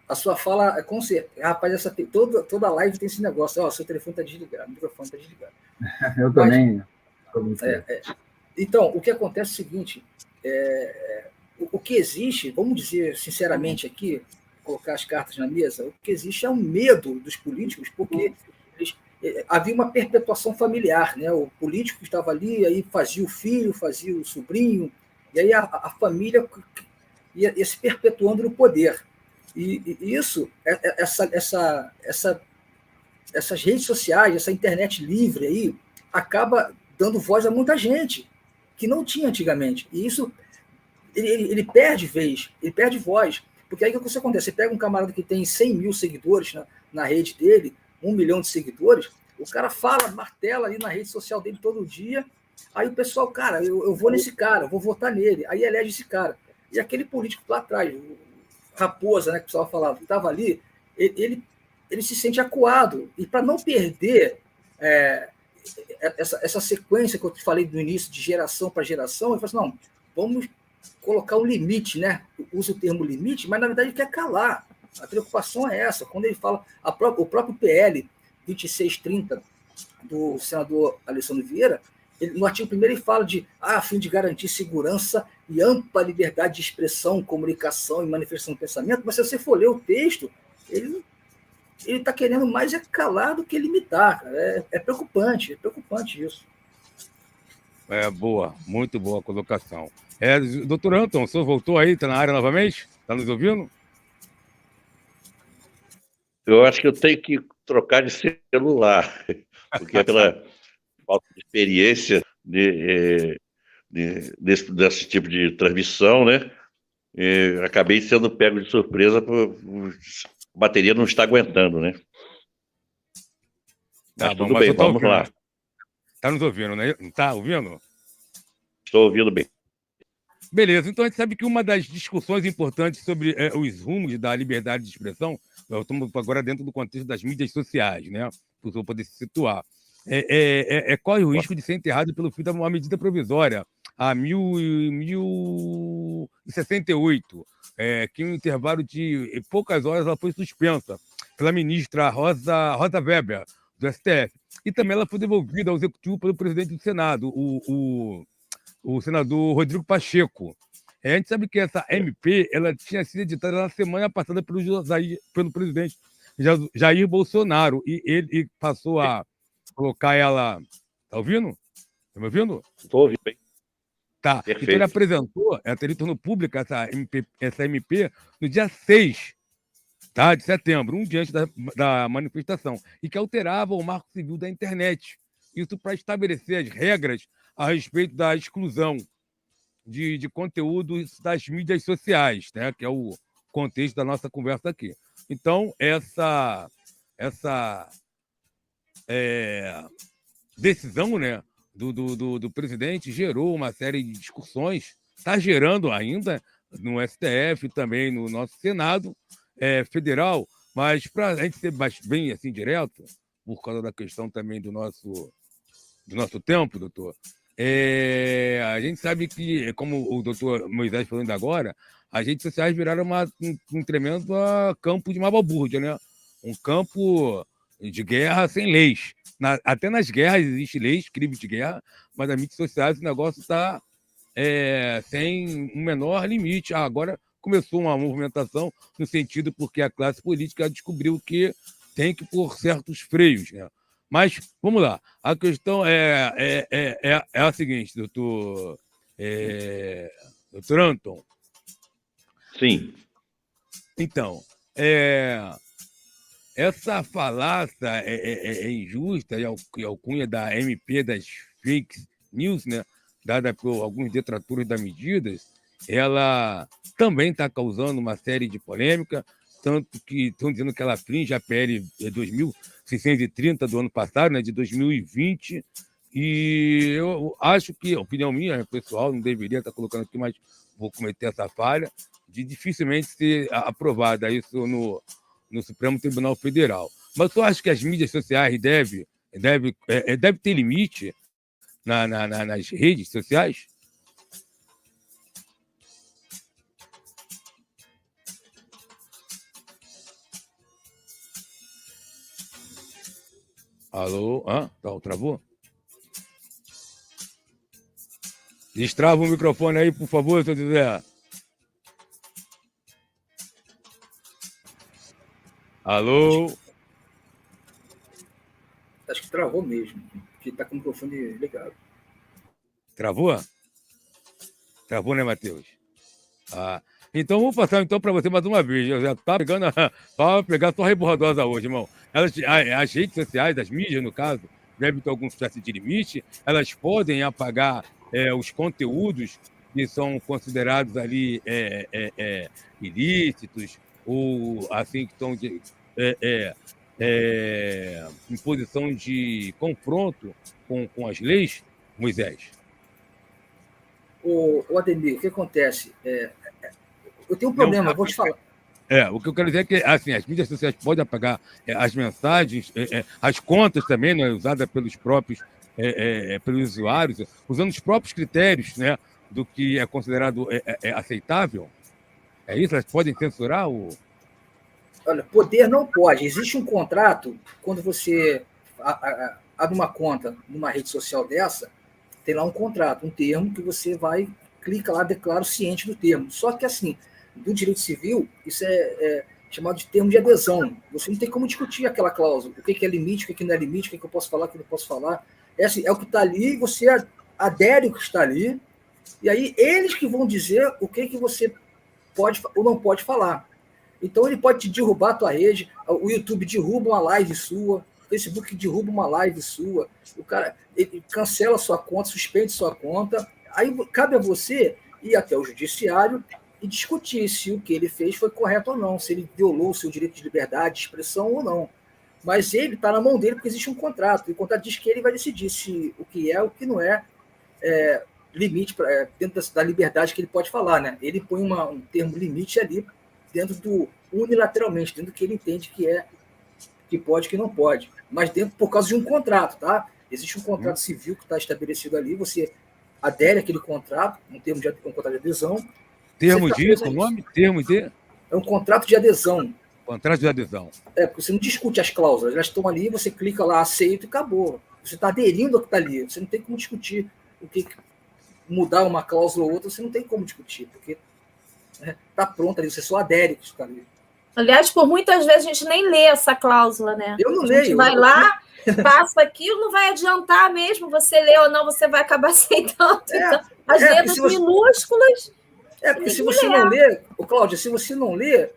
a sua fala, com certeza. Rapaz, toda a live tem esse negócio. Seu telefone está desligado, o microfone está desligado. Eu também. Então, o que acontece é o seguinte: o que existe, vamos dizer sinceramente aqui, colocar as cartas na mesa, o que existe é um medo dos políticos, porque havia uma perpetuação familiar, né? O político estava ali, aí fazia o filho, fazia o sobrinho, e aí a família ia se perpetuando no poder. E isso, essas redes sociais, essa internet livre aí, acaba dando voz a muita gente que não tinha antigamente. E isso, ele perde vez, ele perde voz. Porque aí o que acontece? Você pega um camarada que tem 100 mil seguidores na rede dele, 1 milhão de seguidores, o cara fala, martela ali na rede social dele todo dia, aí o pessoal, cara, eu vou nesse cara, eu vou votar nele, aí elege esse cara. E aquele político lá atrás, o Raposa, né, que o pessoal falava, que estava ali, ele se sente acuado. E para não perder essa sequência que eu te falei no início, de geração para geração, ele falou assim, não, vamos colocar um limite, né? Usa o termo limite, mas na verdade ele quer calar. A preocupação é essa. Quando ele fala, o próprio PL 2630 do senador Alessandro Vieira, no artigo 1º ele fala a fim de garantir segurança e ampla liberdade de expressão, comunicação e manifestação do pensamento, mas se você for ler o texto, ele está querendo mais calar do que limitar. Cara. É preocupante isso. Boa, muito boa colocação. Doutor Anton, o senhor voltou aí, está na área novamente? Está nos ouvindo? Eu acho que eu tenho que trocar de celular, porque pela falta de experiência desse tipo de transmissão, né? Acabei sendo pego de surpresa, a bateria não está aguentando, né? Mas tudo bem, vamos lá. Está nos ouvindo, né? Está ouvindo? Estou ouvindo bem. Beleza, então a gente sabe que uma das discussões importantes sobre os rumos da liberdade de expressão, nós estamos agora dentro do contexto das mídias sociais, né? para poder se situar. Corre o risco de ser enterrado pelo fim de uma medida provisória, a 1068, que em um intervalo de poucas horas ela foi suspensa pela ministra Rosa Weber, do STF. E também ela foi devolvida ao Executivo pelo presidente do Senado, o senador Rodrigo Pacheco. A gente sabe que essa MP ela tinha sido editada na semana passada pelo presidente Jair Bolsonaro, e ele passou a colocar ela... Tá ouvindo? Tá me ouvindo? Estou ouvindo bem. Tá. Perfeito. Então ele apresentou, ela tornou pública essa MP no dia 6, tá, de setembro, um dia antes da manifestação, e que alterava o marco civil da internet. Isso para estabelecer as regras a respeito da exclusão de conteúdos das mídias sociais, né, que é o contexto da nossa conversa aqui. Então, essa decisão, né, do presidente gerou uma série de discussões, está gerando ainda no STF, também no nosso Senado Federal, mas para a gente ser bem assim direto, por causa da questão também do nosso tempo, doutor, a gente sabe que, como o doutor Moisés falando agora, as redes sociais viraram um tremendo campo de balbúrdia, né? Um campo de guerra sem leis. Até nas guerras existe leis, crimes de guerra, mas nas mídias sociais o negócio está sem um menor limite. Agora começou uma movimentação no sentido porque a classe política descobriu que tem que pôr certos freios, né? Mas, vamos lá, a questão é a seguinte, doutor Anton. Sim. Então, essa falácia é injusta e alcunha da MP das fake news, né, dada por alguns detratores das medidas, ela também está causando uma série de polêmica, tanto que estão dizendo que ela aflige a PL 2630 do ano passado, né, de 2020, e eu acho que, a opinião minha, pessoal, não deveria estar colocando aqui, mas vou cometer essa falha, de dificilmente ser aprovada isso no Supremo Tribunal Federal. Mas eu acho que as mídias sociais devem ter limite nas redes sociais? Alô? Travou? Destrava o microfone aí, por favor, seu José. Alô? Acho que travou mesmo, porque está com o microfone ligado. Travou? Travou, né, Matheus? Então, vou passar para você mais uma vez. Eu já estava pegar só rebordosa hoje, irmão. As redes sociais, as mídias, no caso, devem ter alguma espécie de limite. Elas podem apagar os conteúdos que são considerados ali ilícitos ou assim que estão em posição de confronto com as leis, Moisés? O Ademir, o que acontece? Eu tenho um problema, vou te falar. O que eu quero dizer é que assim, as mídias sociais podem apagar as mensagens, as contas também, né, usadas pelos próprios pelos usuários, usando os próprios critérios, né, do que é considerado aceitável. É isso? Elas podem censurar o... Olha, poder não pode. Existe um contrato, quando você abre uma conta numa rede social dessa, tem lá um contrato, um termo que você vai, clica lá, declara o ciente do termo. Só que, assim, do direito civil, isso é chamado de termo de adesão. Você não tem como discutir aquela cláusula. O que é limite, o que não é limite, o que eu posso falar, o que eu não posso falar. É o que está ali, você adere ao que está ali, e aí eles que vão dizer o que você pode ou não pode falar. Então ele pode te derrubar a tua rede, o YouTube derruba uma live sua, o Facebook derruba uma live sua, o cara ele cancela a sua conta, suspende sua conta, aí cabe a você ir até o judiciário e discutir se o que ele fez foi correto ou não, se ele violou o seu direito de liberdade de expressão ou não. Mas ele está na mão dele porque existe um contrato, e o contrato diz que ele vai decidir se o que é o que não é, limite dentro da liberdade que ele pode falar, né? Ele põe um termo limite ali dentro do unilateralmente, dentro do que ele entende que é que pode e que não pode. Mas dentro por causa de um contrato, tá? Existe um contrato civil que está estabelecido ali, você adere àquele contrato, um contrato de adesão. Termo de, o nome? Termo de? É um contrato de adesão. Contrato de adesão. Porque você não discute as cláusulas, elas estão ali, você clica lá, aceita e acabou. Você está aderindo ao que está ali, você não tem como discutir o que mudar uma cláusula ou outra, você não tem como discutir, porque está pronto ali, você só adere ao que está ali. Aliás, por muitas vezes a gente nem lê essa cláusula, né? Eu não leio. A gente vai lá, passa aquilo, não vai adiantar mesmo, você lê ou não, você vai acabar aceitando. Então, as letras minúsculas. Porque se você não lê, Cláudia, se você não lê,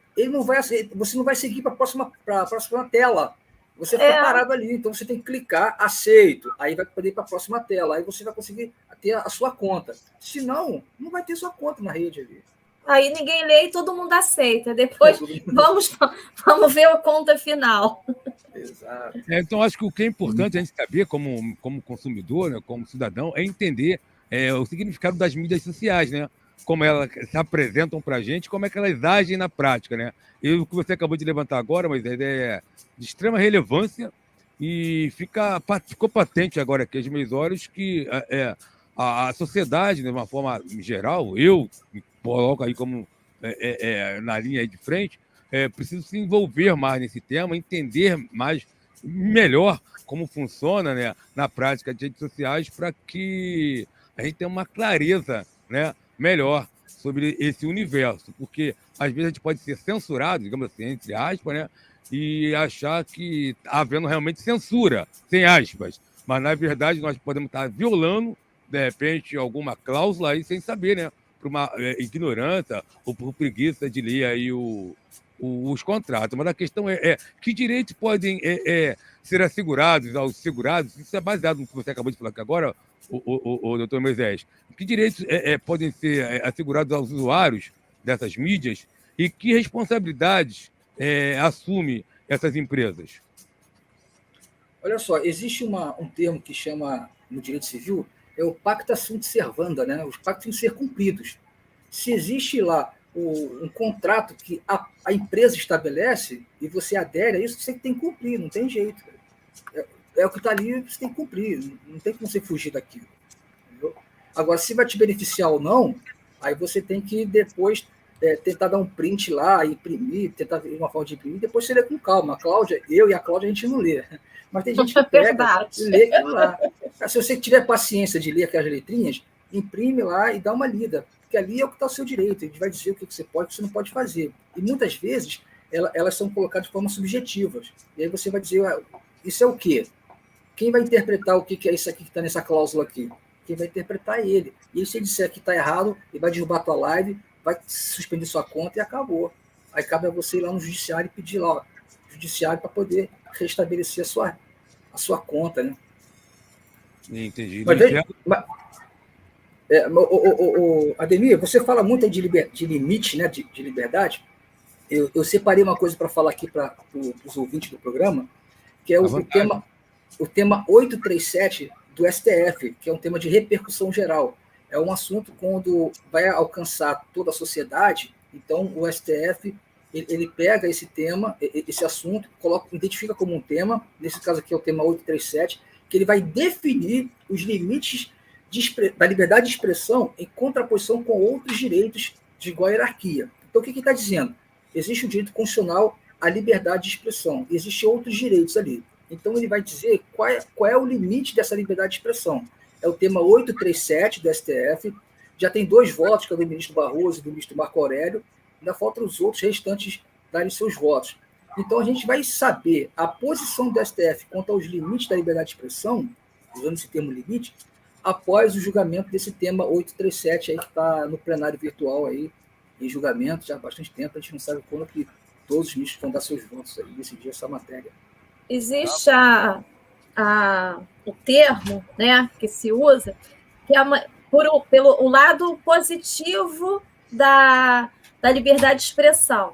você não vai seguir para a próxima tela. Você fica parado ali, então você tem que clicar, aceito, aí vai poder ir para a próxima tela, aí você vai conseguir ter a sua conta. Senão, não vai ter sua conta na rede ali. Aí ninguém lê e todo mundo aceita. Depois vamos ver a conta final. Exato. Então, acho que o que é importante a gente saber, como consumidor, né, como cidadão, é entender o significado das mídias sociais, né? Como elas se apresentam para a gente, como é que elas agem na prática, né? E o que você acabou de levantar agora, mas é de extrema relevância e ficou patente agora aqui às meus olhos que a sociedade, de uma forma geral, eu me coloco aí como na linha aí de frente, preciso se envolver mais nesse tema, entender melhor como funciona, né, na prática de redes sociais, para que a gente tenha uma clareza, né, melhor sobre esse universo, porque às vezes a gente pode ser censurado, digamos assim, entre aspas, né, e achar que está havendo realmente censura, sem aspas, mas na verdade nós podemos estar violando, de repente, alguma cláusula aí sem saber, né, por uma ignorância ou por preguiça de ler aí os contratos. Mas a questão é que direitos podem ser assegurados aos segurados? Isso é baseado no que você acabou de falar aqui agora, o doutor Moisés. Que direitos podem ser assegurados aos usuários dessas mídias e que responsabilidades assumem essas empresas? Olha só, existe um termo que chama, no direito civil, é o pacta sunt servanda, né? Os pactos têm que ser cumpridos. Se existe lá um contrato que a empresa estabelece e você adere a isso, você tem que cumprir, não tem jeito. É o que está ali, você tem que cumprir, não tem como você fugir daquilo. Entendeu? Agora, se vai te beneficiar ou não, aí você tem que depois tentar dar um print lá, imprimir, tentar ver uma forma de imprimir, depois você lê com calma. Eu e a Cláudia, a gente não lê. Mas tem gente que pega e lê aquilo lá. Se você tiver paciência de ler aquelas letrinhas, imprime lá e dá uma lida. Porque ali é o que está o seu direito. A gente vai dizer o que você pode e o que você não pode fazer. E muitas vezes elas são colocadas de forma subjetivas. E aí você vai dizer, isso é o quê? Quem vai interpretar o que é isso aqui que está nessa cláusula aqui? Quem vai interpretar é ele. E se ele disser que está errado, ele vai derrubar a tua live, vai suspender sua conta e acabou. Aí cabe a você ir lá no judiciário e pedir lá, judiciário para poder restabelecer a sua conta, né? Entendi. Ademir, você fala muito aí de limite, né, de liberdade. Eu separei uma coisa para falar aqui para os ouvintes do programa, que é o tema 837 do STF, que é um tema de repercussão geral. É um assunto quando vai alcançar toda a sociedade, então o STF ele pega esse tema, esse assunto, identifica como um tema, nesse caso aqui é o tema 837, que ele vai definir os limites da liberdade de expressão em contraposição com outros direitos de igual hierarquia. Então, o que está dizendo? Existe o direito constitucional à liberdade de expressão, existem outros direitos ali. Então, ele vai dizer qual é o limite dessa liberdade de expressão. É o tema 837 do STF, já tem 2 votos, que é do ministro Barroso e do ministro Marco Aurélio, ainda faltam os outros restantes darem seus votos. Então, a gente vai saber a posição do STF quanto aos limites da liberdade de expressão, usando esse termo limite, após o julgamento desse tema 837, aí, que está no plenário virtual aí, em julgamento já há bastante tempo. A gente não sabe quando que todos os ministros vão dar seus votos aí, decidir essa matéria. Existe o termo, né, que se usa, que é pelo lado positivo da liberdade de expressão,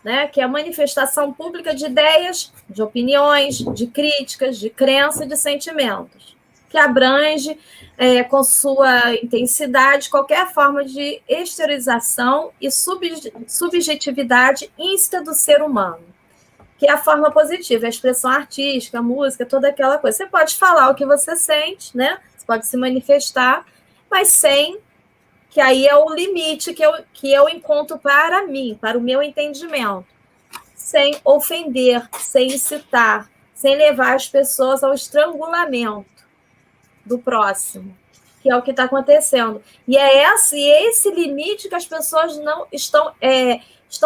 né, que é a manifestação pública de ideias, de opiniões, de críticas, de crença e de sentimentos, que abrange com sua intensidade qualquer forma de exteriorização e subjetividade íncita do ser humano. que é a forma positiva, a expressão artística, a música, toda aquela coisa. Você pode falar o que você sente, né? Você pode se manifestar, mas sem, que aí é o limite que eu encontro para mim, para o meu entendimento, sem ofender, sem incitar, sem levar as pessoas ao estrangulamento do próximo, que é o que está acontecendo. E é esse limite que as pessoas não estão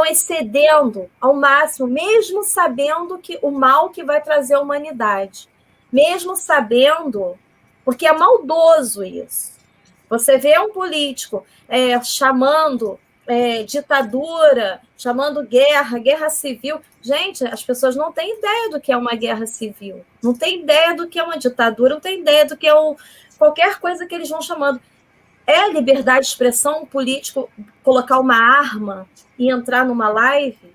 excedendo ao máximo, mesmo sabendo que o mal que vai trazer a humanidade. Mesmo sabendo, porque é maldoso isso. Você vê um político chamando ditadura, chamando guerra civil. Gente, as pessoas não têm ideia do que é uma guerra civil, não têm ideia do que é uma ditadura, não têm ideia do que é qualquer coisa que eles vão chamando. É liberdade de expressão um político colocar uma arma e entrar numa live?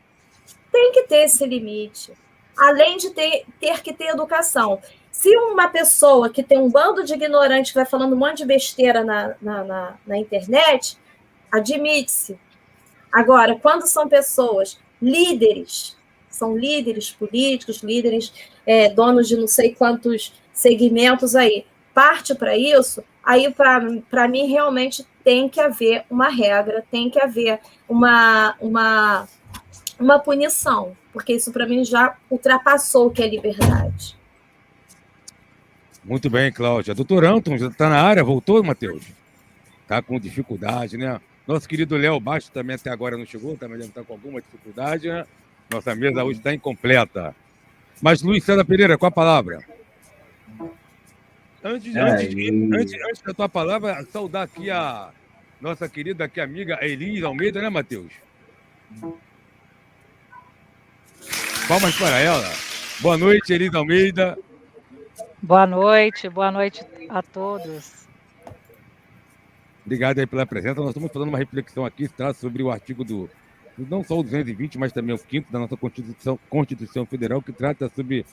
Tem que ter esse limite. Além de ter que ter educação. Se uma pessoa que tem um bando de ignorantes que vai falando um monte de besteira na internet, admite-se. Agora, quando são pessoas líderes, são líderes políticos, líderes donos de não sei quantos segmentos aí, parte para isso, aí para mim realmente tem que haver uma regra, tem que haver uma punição, porque isso para mim já ultrapassou o que é liberdade. Muito bem, Cláudia. Doutor Anton, já está na área? Voltou, Matheus? Está com dificuldade, né? Nosso querido Léo Baixo também até agora não chegou, também deve estar com alguma dificuldade, né? Nossa mesa hoje está incompleta. Mas, Luiz César Pereira, com a palavra. Antes da tua palavra, saudar aqui a nossa querida aqui, amiga Elis Almeida, né, Matheus? Palmas para ela. Boa noite, Elis Almeida. Boa noite a todos. Obrigado aí pela presença. Nós estamos fazendo uma reflexão aqui, tá, sobre o artigo não só o 220, mas também o 5º da nossa Constituição Federal, que trata sobre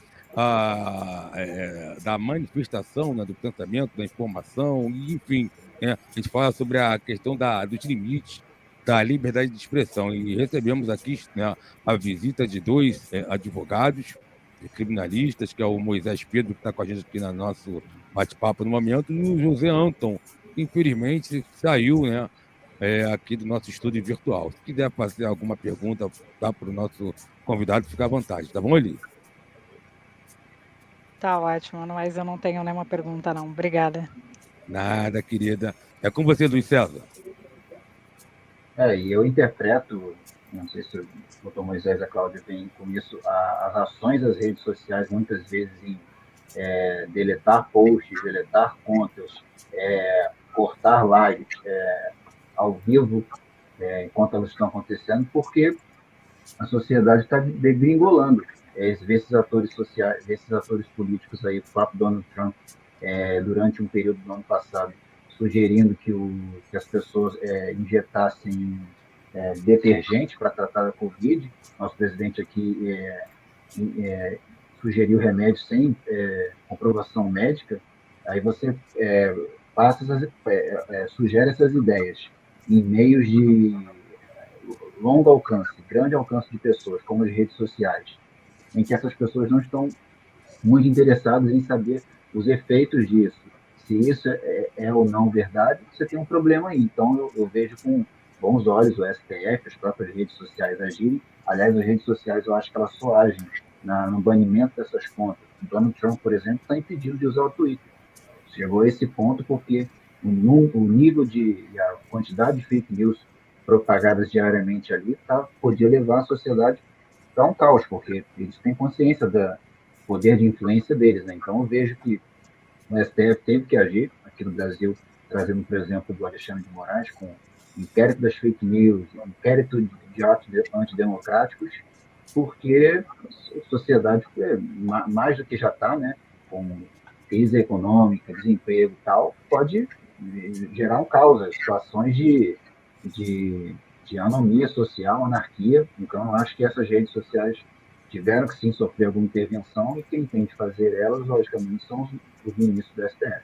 da manifestação, né, do pensamento, da informação, e, enfim, a gente fala sobre a questão dos limites da liberdade de expressão. E recebemos aqui, né, a visita de 2 advogados criminalistas, que é o Moisés Pedro, que está com a gente aqui no nosso bate-papo no momento, e o José Anton, que infelizmente saiu, né, aqui do nosso estúdio virtual. Se quiser fazer alguma pergunta para o nosso convidado, fica à vontade, tá bom, Eli? Tá ótimo, mas eu não tenho nenhuma pergunta, não. Obrigada. Nada, querida. É com você, Luiz César. E eu interpreto, não sei se o doutor Moisés e a Cláudia têm com isso, as ações das redes sociais, muitas vezes em deletar posts, deletar contas, cortar lives ao vivo, enquanto elas estão acontecendo, porque a sociedade está degringolando. Esses atores sociais, esses atores políticos aí, o próprio Donald Trump, durante um período do ano passado, sugerindo que as pessoas injetassem detergente para tratar da Covid. Nosso presidente aqui sugeriu remédio sem comprovação médica. Aí você sugere essas ideias em meios de longo alcance, grande alcance de pessoas, como as redes sociais, em que essas pessoas não estão muito interessadas em saber os efeitos disso. Se isso é ou não verdade, você tem um problema aí. Então, eu vejo com bons olhos o STF, as próprias redes sociais agirem. Aliás, as redes sociais, eu acho que elas só agem no banimento dessas contas. O Donald Trump, por exemplo, está impedido de usar o Twitter. Chegou a esse ponto porque o nível a quantidade de fake news propagadas diariamente ali podia levar a sociedade para um caos, porque eles têm consciência do poder de influência deles, né? Então, eu vejo que o STF teve que agir aqui no Brasil, trazendo, por exemplo, do Alexandre de Moraes, com inquérito das fake news, inquérito de atos antidemocráticos, porque a sociedade, mais do que já está, né, com crise econômica, desemprego e tal, pode gerar um caos, situações de anomia social, anarquia. Então, eu acho que essas redes sociais tiveram que sim sofrer alguma intervenção, e quem tem de fazer elas, logicamente, são os ministros do STF.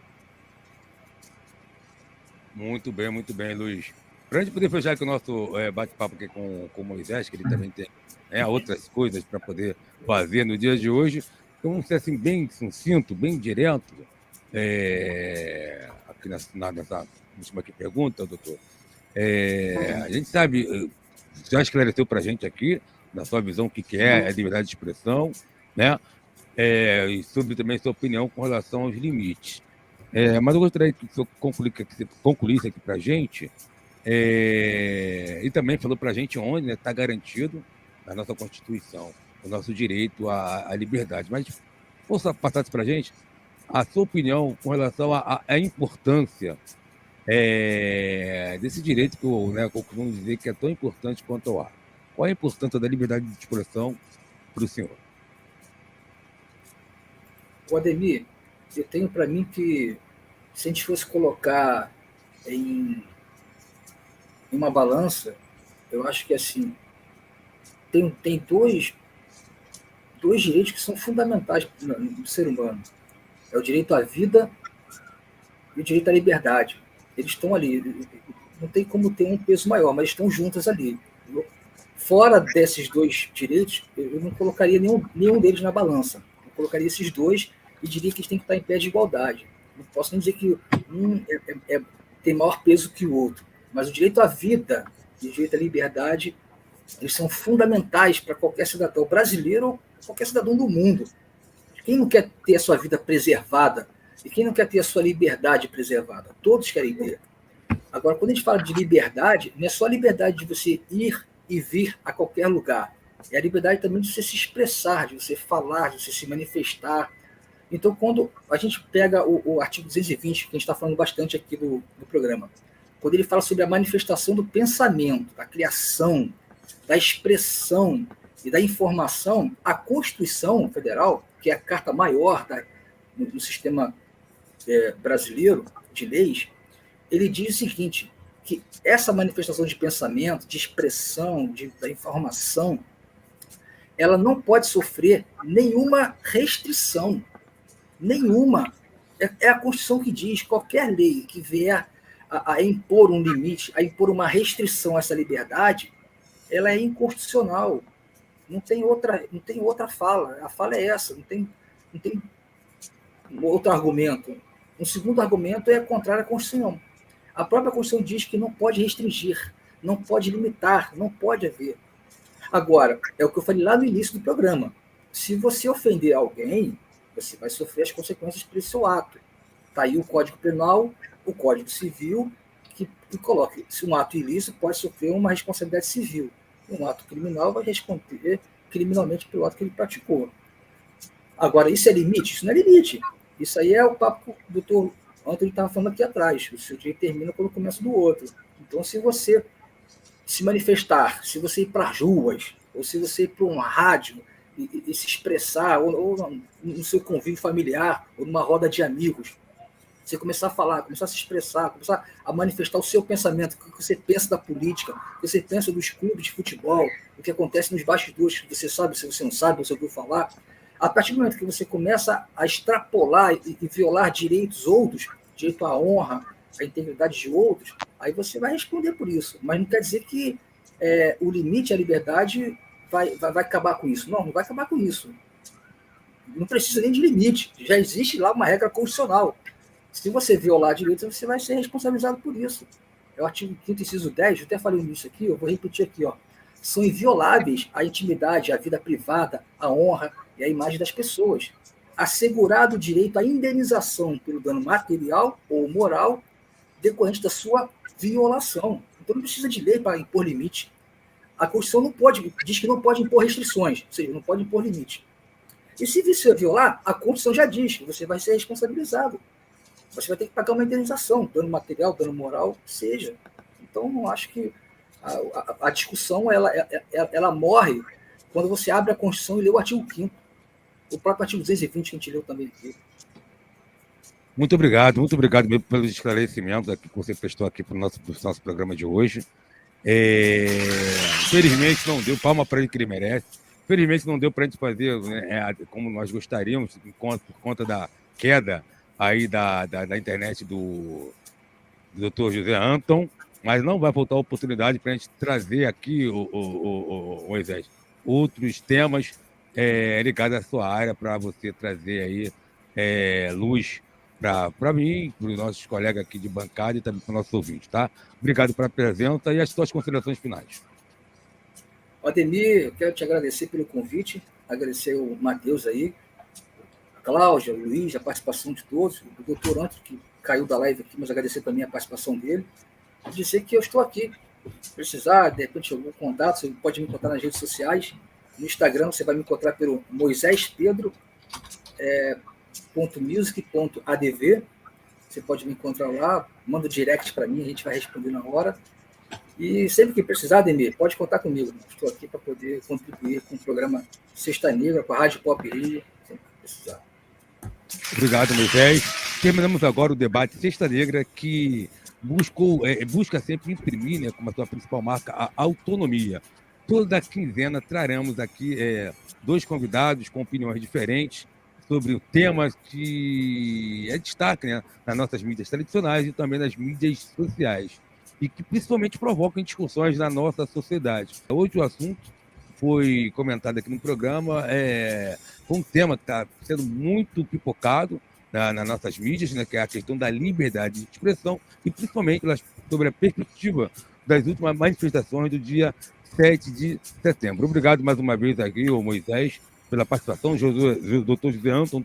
Muito bem, Luiz. Para a gente poder fechar aqui o nosso bate-papo aqui com o Moisés, que ele também tem outras coisas para poder fazer no dia de hoje, então, vamos ser assim, bem sucinto, bem direto, aqui nessa última aqui pergunta, doutor. A gente sabe, já esclareceu para a gente aqui, na sua visão, o que é a liberdade de expressão, né? E sobre também sua opinião com relação aos limites. Mas eu gostaria que você concluísse aqui para a gente, e também falou para a gente onde está garantido na nossa Constituição o nosso direito à liberdade. Mas, possa passar para a gente a sua opinião com relação à importância desse direito que eu costumo dizer que é tão importante quanto o ar. Qual a importância da liberdade de expressão para o senhor? O Ademir, eu tenho para mim que, se a gente fosse colocar em uma balança, eu acho que assim tem dois direitos que são fundamentais do ser humano. É o direito à vida e o direito à liberdade. Eles estão ali. Não tem como ter um peso maior, mas estão juntos ali. Fora desses dois direitos, eu não colocaria nenhum deles na balança. Eu colocaria esses dois e diria que eles têm que estar em pé de igualdade. Não posso nem dizer que um tem maior peso que o outro. Mas o direito à vida e o direito à liberdade, eles são fundamentais para qualquer cidadão brasileiro ou qualquer cidadão do mundo. Quem não quer ter a sua vida preservada e quem não quer ter a sua liberdade preservada? Todos querem ter. Agora, quando a gente fala de liberdade, não é só a liberdade de você ir e vir a qualquer lugar. É a liberdade também de você se expressar, de você falar, de você se manifestar. Então, quando a gente pega o artigo 220, que a gente está falando bastante aqui do programa, quando ele fala sobre a manifestação do pensamento, da criação, da expressão e da informação, a Constituição Federal, que é a carta maior do sistema brasileiro de leis, ele diz o seguinte, que essa manifestação de pensamento, de expressão, da informação, ela não pode sofrer nenhuma restrição, nenhuma. É a Constituição que diz, qualquer lei que vier a impor um limite, a impor uma restrição a essa liberdade, ela é inconstitucional. Não tem outra fala. A fala é essa, não tem outro argumento. Um segundo argumento é contrário à Constituição. A própria Constituição diz que não pode restringir, não pode limitar, não pode haver. Agora, é o que eu falei lá no início do programa. Se você ofender alguém, você vai sofrer as consequências por seu ato. Está aí o Código Penal, o Código Civil, que coloca, se um ato ilícito pode sofrer uma responsabilidade civil. Um ato criminal vai responder criminalmente pelo ato que ele praticou. Agora, isso é limite? Isso não é limite. Isso aí é o papo que o doutor Antônio estava falando aqui atrás. O seu direito termina quando começa do outro. Então, se você se manifestar, se você ir para as ruas, ou se você ir para uma rádio e se expressar, ou no seu convívio familiar, ou numa roda de amigos, você começar a falar, começar a se expressar, começar a manifestar o seu pensamento, o que você pensa da política, o que você pensa dos clubes de futebol, o que acontece nos bastidores, que você sabe, se você não sabe, você ouviu falar. A partir do momento que você começa a extrapolar e violar direitos outros, direito à honra, à integridade de outros, aí você vai responder por isso. Mas não quer dizer que o limite à liberdade vai acabar com isso. Não vai acabar com isso. Não precisa nem de limite. Já existe lá uma regra constitucional. Se você violar direitos, você vai ser responsabilizado por isso. É o artigo 5º, inciso 10, eu até falei nisso aqui, eu vou repetir aqui. São invioláveis a intimidade, a vida privada, a honra e a imagem das pessoas. Assegurado o direito à indenização pelo dano material ou moral decorrente da sua violação. Então não precisa de lei para impor limite. A Constituição diz que não pode impor restrições, ou seja, não pode impor limite. E se você violar, a Constituição já diz que você vai ser responsabilizado. Você vai ter que pagar uma indenização, dano material, dano moral, seja. Então, eu acho que a discussão ela morre quando você abre a Constituição e lê o artigo 5º. O próprio artigo 220 que a gente leu também aqui. Muito obrigado mesmo pelos esclarecimentos aqui que você prestou aqui para o nosso programa de hoje. Felizmente não deu, palma para ele que ele merece. Felizmente não deu para a gente fazer como nós gostaríamos, por conta da queda aí da internet do Dr. José Antônio, Mas não vai faltar oportunidade para a gente trazer aqui, o Moisés, outros temas ligados à sua área para você trazer aí luz para mim, para os nossos colegas aqui de bancada e também para os nossos ouvintes, tá? Obrigado pela presença e as suas considerações finais. Ademir, eu quero te agradecer pelo convite, agradecer o Matheus aí, a Cláudia, o Luiz, a participação de todos, o doutor Antônio, que caiu da live aqui, mas agradecer também a participação dele, e dizer que eu estou aqui. Se precisar, de repente, algum contato, você pode me encontrar nas redes sociais. No Instagram, você vai me encontrar pelo moisespedro.music.adv. Você pode me encontrar lá, manda um direct para mim, a gente vai responder na hora. E sempre que precisar, Ademir, pode contar comigo. Estou aqui para poder contribuir com o programa Sexta Negra, com a Rádio Pop Rio, sempre que precisar. Obrigado, Moisés. Terminamos agora o debate Sexta Negra, que busca sempre imprimir, né, como a sua principal marca, a autonomia. Toda quinzena traremos aqui 2 convidados com opiniões diferentes sobre o tema que é destaque, né, nas nossas mídias tradicionais e também nas mídias sociais, e que principalmente provocam discussões na nossa sociedade. Hoje o assunto foi comentado aqui no programa, foi um tema que está sendo muito pipocado nas nossas mídias, né, que é a questão da liberdade de expressão e principalmente sobre a perspectiva das últimas manifestações do dia 7 de setembro. Obrigado mais uma vez aqui, ao Moisés, pela participação, Dr. José Antônio